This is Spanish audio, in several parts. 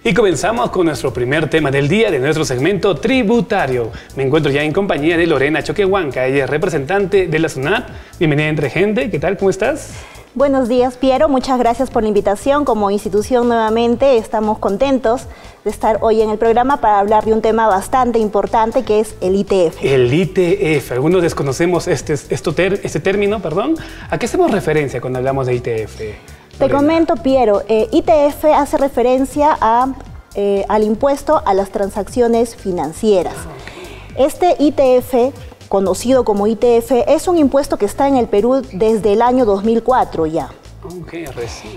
Y comenzamos con nuestro primer tema del día de nuestro segmento tributario. Me encuentro ya en compañía de Lorena Choquehuanca, ella es representante de la SUNAT. Bienvenida Entre Gente, ¿qué tal? ¿Cómo estás? Buenos días, Piero. Muchas gracias por la invitación. Como institución nuevamente estamos contentos de estar hoy en el programa para hablar de un tema bastante importante que es el ITF. El ITF. Algunos desconocemos este término, perdón. ¿A qué hacemos referencia cuando hablamos de ITF? Te comento, Piero. ITF hace referencia al impuesto a las transacciones financieras. Este ITF, conocido como ITF, es un impuesto que está en el Perú desde el año 2004 ya. Ok, recién.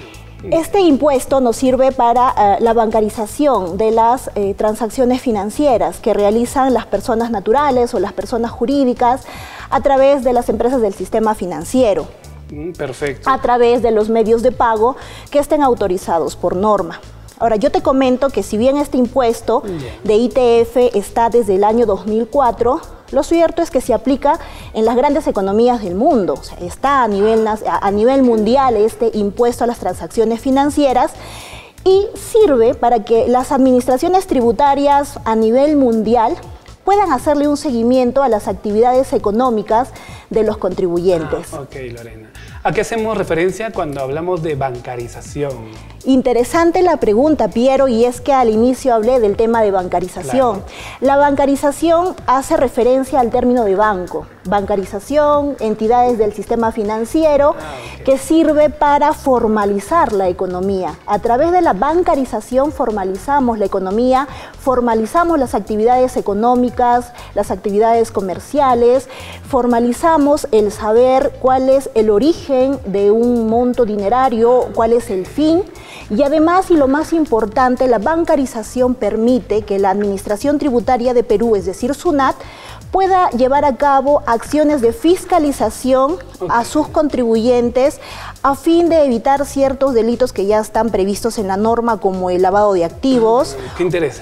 Este impuesto nos sirve para la bancarización de las transacciones financieras que realizan las personas naturales o las personas jurídicas a través de las empresas del sistema financiero. Perfecto. A través de los medios de pago que estén autorizados por norma. Ahora, yo te comento que si bien este impuesto de ITF está desde el año 2004, lo cierto es que se aplica en las grandes economías del mundo. O sea, está a nivel mundial este impuesto a las transacciones financieras y sirve para que las administraciones tributarias a nivel mundial puedan hacerle un seguimiento a las actividades económicas de los contribuyentes. Ok, Lorena. ¿A qué hacemos referencia cuando hablamos de bancarización? Interesante la pregunta, Piero, y es que al inicio hablé del tema de bancarización. Claro. La bancarización hace referencia al término de banco. Bancarización, entidades del sistema financiero, que sirve para formalizar la economía. A través de la bancarización formalizamos la economía, formalizamos las actividades económicas, las actividades comerciales, formalizamos el saber cuál es el origen de un monto dinerario, cuál es el fin. Y además, y lo más importante, la bancarización permite que la Administración Tributaria de Perú, es decir, SUNAT, pueda llevar a cabo acciones de fiscalización a sus contribuyentes a fin de evitar ciertos delitos que ya están previstos en la norma, como el lavado de activos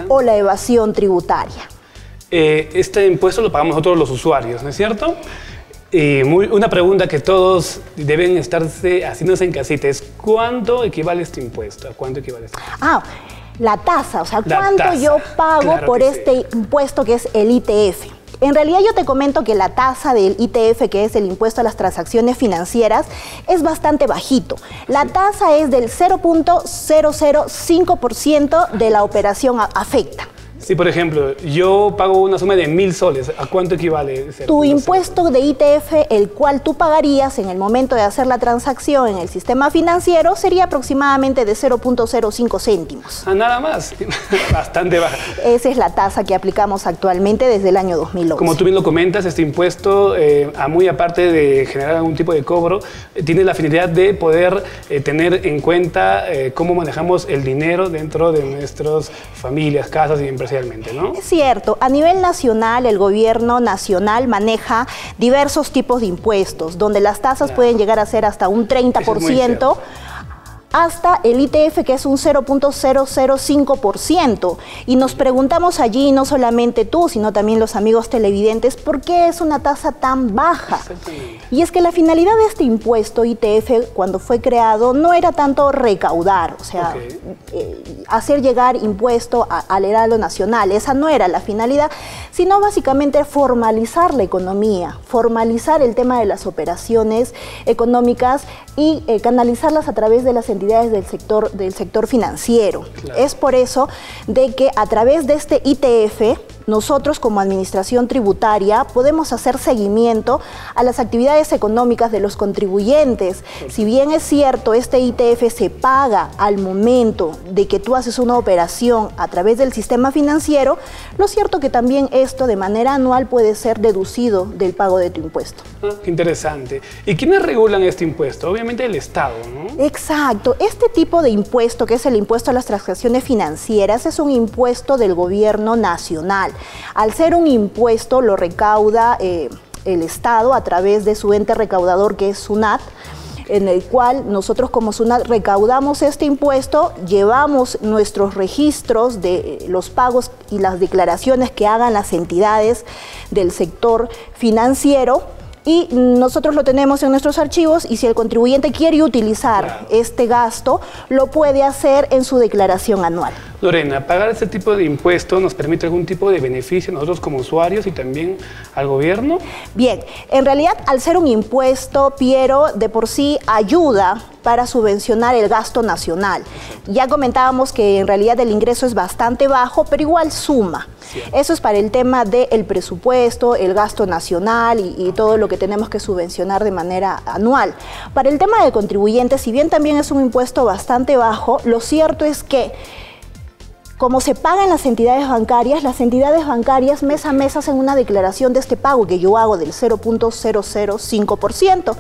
o la evasión tributaria. Este impuesto lo pagamos nosotros los usuarios, ¿no es cierto? Una pregunta que todos deben estarse haciéndose en casita es ¿cuánto equivale este impuesto? ¿A cuánto equivale este impuesto? La tasa, o sea, ¿cuánto yo pago por este impuesto que es el ITF? En realidad yo te comento que la tasa del ITF, que es el impuesto a las transacciones financieras, es bastante bajito. La tasa es del 0.005% de la operación afecta. Si, por ejemplo, yo pago una suma de 1.000 soles, ¿a cuánto equivale? Tu impuesto de ITF, el cual tú pagarías en el momento de hacer la transacción en el sistema financiero, sería aproximadamente de 0.05 céntimos. Nada más, bastante baja. Esa es la tasa que aplicamos actualmente desde el año 2011. Como tú bien lo comentas, este impuesto, muy aparte de generar algún tipo de cobro, tiene la finalidad de poder tener en cuenta cómo manejamos el dinero dentro de nuestras familias, casas y empresas. ¿No? Es cierto, a nivel nacional el gobierno nacional maneja diversos tipos de impuestos, donde las tasas pueden llegar a ser hasta un 30%, hasta el ITF, que es un 0.005%. Y nos preguntamos allí, no solamente tú, sino también los amigos televidentes, ¿por qué es una tasa tan baja? Y es que la finalidad de este impuesto ITF, cuando fue creado, no era tanto recaudar, o sea, hacer llegar impuesto al erario nacional. Esa no era la finalidad, sino básicamente formalizar la economía, formalizar el tema de las operaciones económicas y canalizarlas a través de las entidades del sector financiero. Claro. Es por eso de que a través de este ITF, nosotros como administración tributaria podemos hacer seguimiento a las actividades económicas de los contribuyentes. Si bien es cierto, este ITF se paga al momento de que tú haces una operación a través del sistema financiero, lo cierto que también esto de manera anual puede ser deducido del pago de tu impuesto. Interesante. ¿Y quiénes regulan este impuesto? Obviamente el Estado, ¿no? Exacto. Este tipo de impuesto, que es el impuesto a las transacciones financieras, es un impuesto del gobierno nacional. Al ser un impuesto, lo recauda el Estado a través de su ente recaudador, que es SUNAT, en el cual nosotros como SUNAT recaudamos este impuesto, llevamos nuestros registros de los pagos y las declaraciones que hagan las entidades del sector financiero, y nosotros lo tenemos en nuestros archivos, y si el contribuyente quiere utilizar este gasto, lo puede hacer en su declaración anual. Lorena, ¿pagar este tipo de impuesto nos permite algún tipo de beneficio a nosotros como usuarios y también al gobierno? Bien, en realidad al ser un impuesto, Piero, de por sí ayuda para subvencionar el gasto nacional. Ya comentábamos que en realidad el ingreso es bastante bajo, pero igual suma. Eso es para el tema del presupuesto, el gasto nacional y todo lo que tenemos que subvencionar de manera anual. Para el tema del contribuyente, si bien también es un impuesto bastante bajo, lo cierto es que como se pagan las entidades bancarias mes a mes hacen una declaración de este pago que yo hago del 0.005%.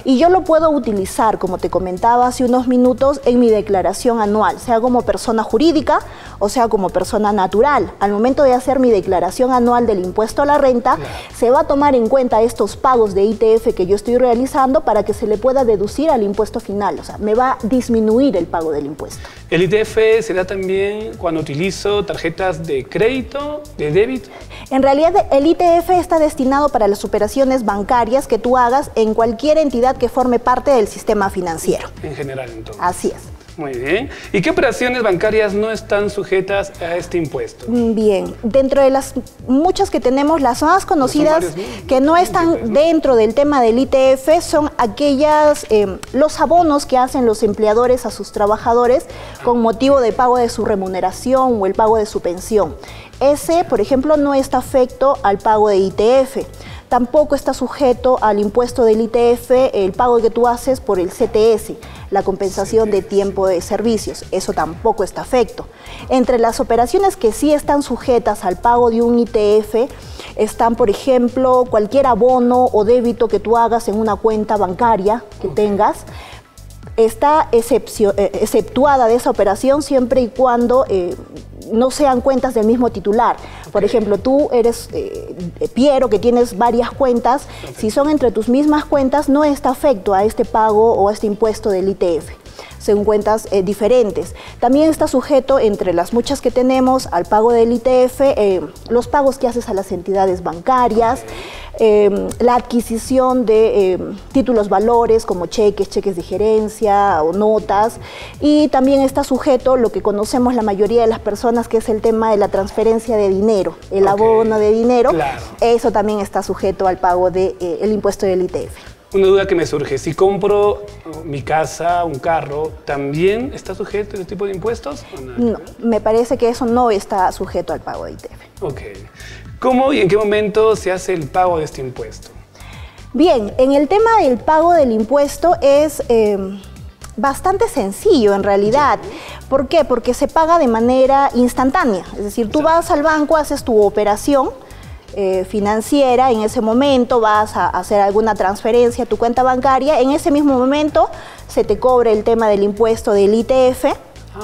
Y yo lo puedo utilizar, como te comentaba hace unos minutos, en mi declaración anual, sea como persona jurídica o sea como persona natural. Al momento de hacer mi declaración anual del impuesto a la renta, se va a tomar en cuenta estos pagos de ITF que yo estoy realizando para que se le pueda deducir al impuesto final. O sea, me va a disminuir el pago del impuesto. ¿El ITF se da también cuando utilizo tarjetas de crédito, de débito? En realidad, el ITF está destinado para las operaciones bancarias que tú hagas en cualquier entidad que forme parte del sistema financiero. En general, entonces. Así es. Muy bien. ¿Y qué operaciones bancarias no están sujetas a este impuesto? Bien, dentro de las muchas que tenemos, las más conocidas que no están dentro del tema del ITF son aquellas, los abonos que hacen los empleadores a sus trabajadores con motivo de pago de su remuneración o el pago de su pensión. Ese, por ejemplo, no está afecto al pago de ITF. Tampoco está sujeto al impuesto del ITF el pago que tú haces por el CTS, la compensación de tiempo de servicios. Eso tampoco está afecto. Entre las operaciones que sí están sujetas al pago de un ITF están, por ejemplo, cualquier abono o débito que tú hagas en una cuenta bancaria que tengas. Está exceptuada de esa operación siempre y cuando no sean cuentas del mismo titular. Por ejemplo, tú eres Piero, que tienes varias cuentas. Si son entre tus mismas cuentas, no está afecto a este pago o a este impuesto del ITF. Son cuentas diferentes. También está sujeto, entre las muchas que tenemos, al pago del ITF, los pagos que haces a las entidades bancarias, la adquisición de títulos valores como cheques de gerencia o notas, y también está sujeto lo que conocemos la mayoría de las personas, que es el tema de la transferencia de dinero, el abono de dinero. Eso también está sujeto al pago del impuesto del ITF. Una duda que me surge, si compro mi casa, un carro, ¿también está sujeto a ese tipo de impuestos? No, me parece que eso no está sujeto al pago de ITF. Ok. ¿Cómo y en qué momento se hace el pago de este impuesto? Bien, en el tema del pago del impuesto es bastante sencillo en realidad. ¿Por qué? Porque se paga de manera instantánea. Es decir, tú vas al banco, haces tu operación financiera, en ese momento vas a hacer alguna transferencia a tu cuenta bancaria, en ese mismo momento se te cobra el tema del impuesto del ITF.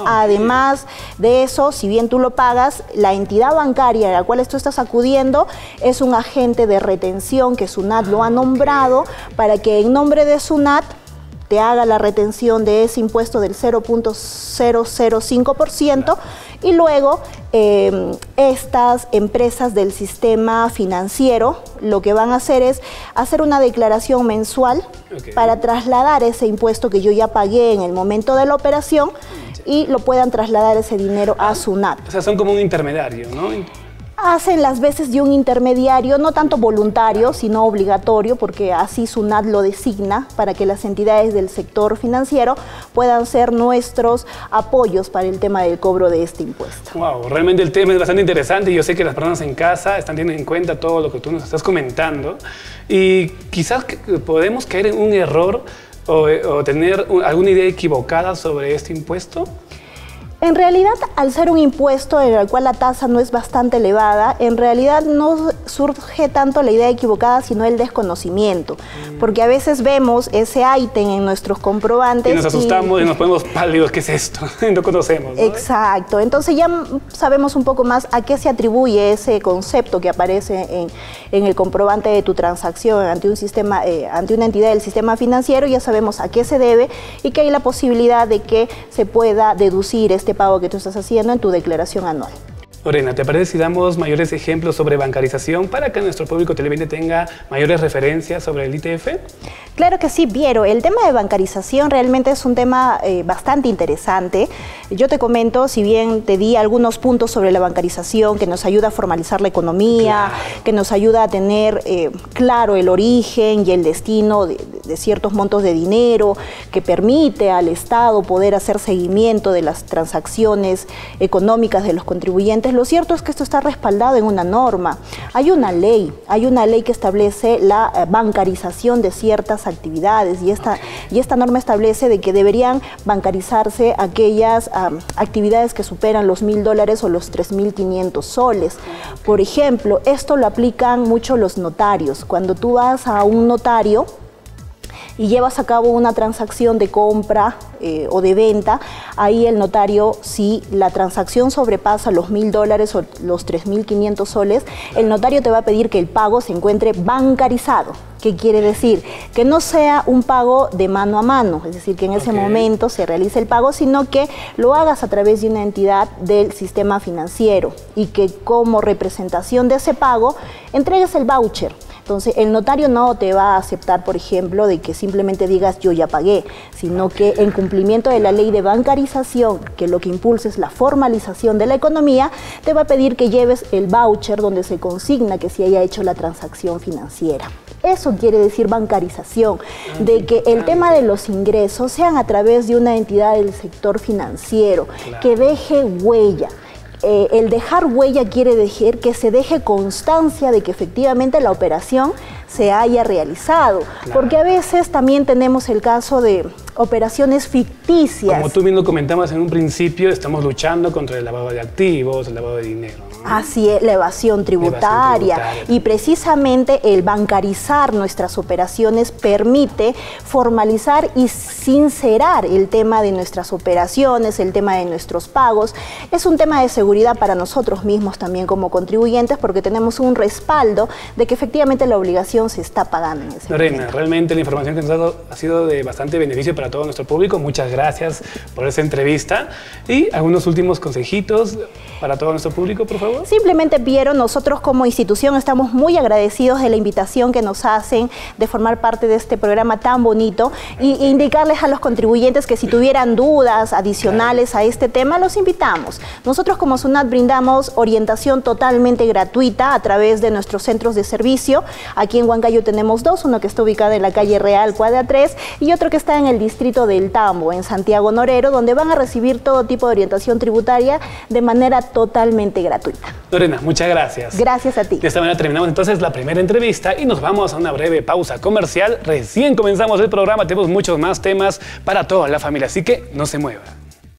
Además de eso, si bien tú lo pagas, la entidad bancaria a la cual tú estás acudiendo es un agente de retención que SUNAT lo ha nombrado para que en nombre de SUNAT te haga la retención de ese impuesto del 0.005% y luego estas empresas del sistema financiero lo que van a hacer es hacer una declaración mensual para trasladar ese impuesto que yo ya pagué en el momento de la operación y lo puedan trasladar ese dinero a SUNAT. O sea, son como un intermediario, ¿no? Hacen las veces de un intermediario, no tanto voluntario, sino obligatorio, porque así SUNAT lo designa para que las entidades del sector financiero puedan ser nuestros apoyos para el tema del cobro de este impuesto. Wow, realmente el tema es bastante interesante y yo sé que las personas en casa están teniendo en cuenta todo lo que tú nos estás comentando y quizás podemos caer en un error o tener alguna idea equivocada sobre este impuesto. En realidad, al ser un impuesto en el cual la tasa no es bastante elevada, en realidad no surge tanto la idea equivocada, sino el desconocimiento. Porque a veces vemos ese ítem en nuestros comprobantes. Y nos asustamos y nos ponemos pálidos, ¿qué es esto? No conocemos, ¿no? Exacto. Entonces ya sabemos un poco más a qué se atribuye ese concepto que aparece en el comprobante de tu transacción ante un sistema, ante una entidad del sistema financiero. Ya sabemos a qué se debe y que hay la posibilidad de que se pueda deducir este pago que tú estás haciendo en tu declaración anual. Lorena, ¿te parece si damos mayores ejemplos sobre bancarización para que nuestro público televidente tenga mayores referencias sobre el ITF? Claro que sí, Piero. El tema de bancarización realmente es un tema bastante interesante. Yo te comento, si bien te di algunos puntos sobre la bancarización que nos ayuda a formalizar la economía, claro, que nos ayuda a tener claro el origen y el destino de ciertos montos de dinero, que permite al Estado poder hacer seguimiento de las transacciones económicas de los contribuyentes, lo cierto es que esto está respaldado en una norma. Hay una ley que establece la bancarización de ciertas actividades y esta norma establece de que deberían bancarizarse aquellas actividades que superan los $1.000 o los 3.500 soles. Por ejemplo, esto lo aplican mucho los notarios. Cuando tú vas a un notario y llevas a cabo una transacción de compra o de venta, ahí el notario, si la transacción sobrepasa los $1.000 o los 3.500 soles, el notario te va a pedir que el pago se encuentre bancarizado. ¿Qué quiere decir? Que no sea un pago de mano a mano, es decir, que en ese momento se realice el pago, sino que lo hagas a través de una entidad del sistema financiero y que como representación de ese pago entregues el voucher. Entonces, el notario no te va a aceptar, por ejemplo, de que simplemente digas yo ya pagué, sino que en cumplimiento de la ley de bancarización, que lo que impulsa es la formalización de la economía, te va a pedir que lleves el voucher donde se consigna que se haya hecho la transacción financiera. Eso quiere decir bancarización, de que el tema de los ingresos sean a través de una entidad del sector financiero, que deje huella. El dejar huella quiere decir que se deje constancia de que efectivamente la operación se haya realizado, porque a veces también tenemos el caso de operaciones ficticias. Como tú mismo comentabas en un principio, estamos luchando contra el lavado de activos, el lavado de dinero, ¿no? Así es, la evasión tributaria. Y precisamente el bancarizar nuestras operaciones permite formalizar y sincerar el tema de nuestras operaciones, el tema de nuestros pagos. Es un tema de seguridad para nosotros mismos también como contribuyentes, porque tenemos un respaldo de que efectivamente la obligación se está pagando en ese Lorena, momento. realmente la información que nos has dado ha sido de bastante beneficio para todo nuestro público. Muchas gracias por esa entrevista. Y algunos últimos consejitos para todo nuestro público, por favor. Simplemente, Piero, nosotros como institución estamos muy agradecidos de la invitación que nos hacen de formar parte de este programa tan bonito e indicarles a los contribuyentes que si tuvieran dudas adicionales a este tema, los invitamos. Nosotros como SUNAT brindamos orientación totalmente gratuita a través de nuestros centros de servicio. Aquí en Huancayo tenemos dos, uno que está ubicado en la calle Real, cuadra 3, y otro que está en el distrito del Tambo, en Santiago Norero, donde van a recibir todo tipo de orientación tributaria de manera totalmente gratuita. Lorena, muchas gracias. Gracias a ti. De esta manera terminamos entonces la primera entrevista y nos vamos a una breve pausa comercial. Recién comenzamos el programa, tenemos muchos más temas para toda la familia, así que no se mueva.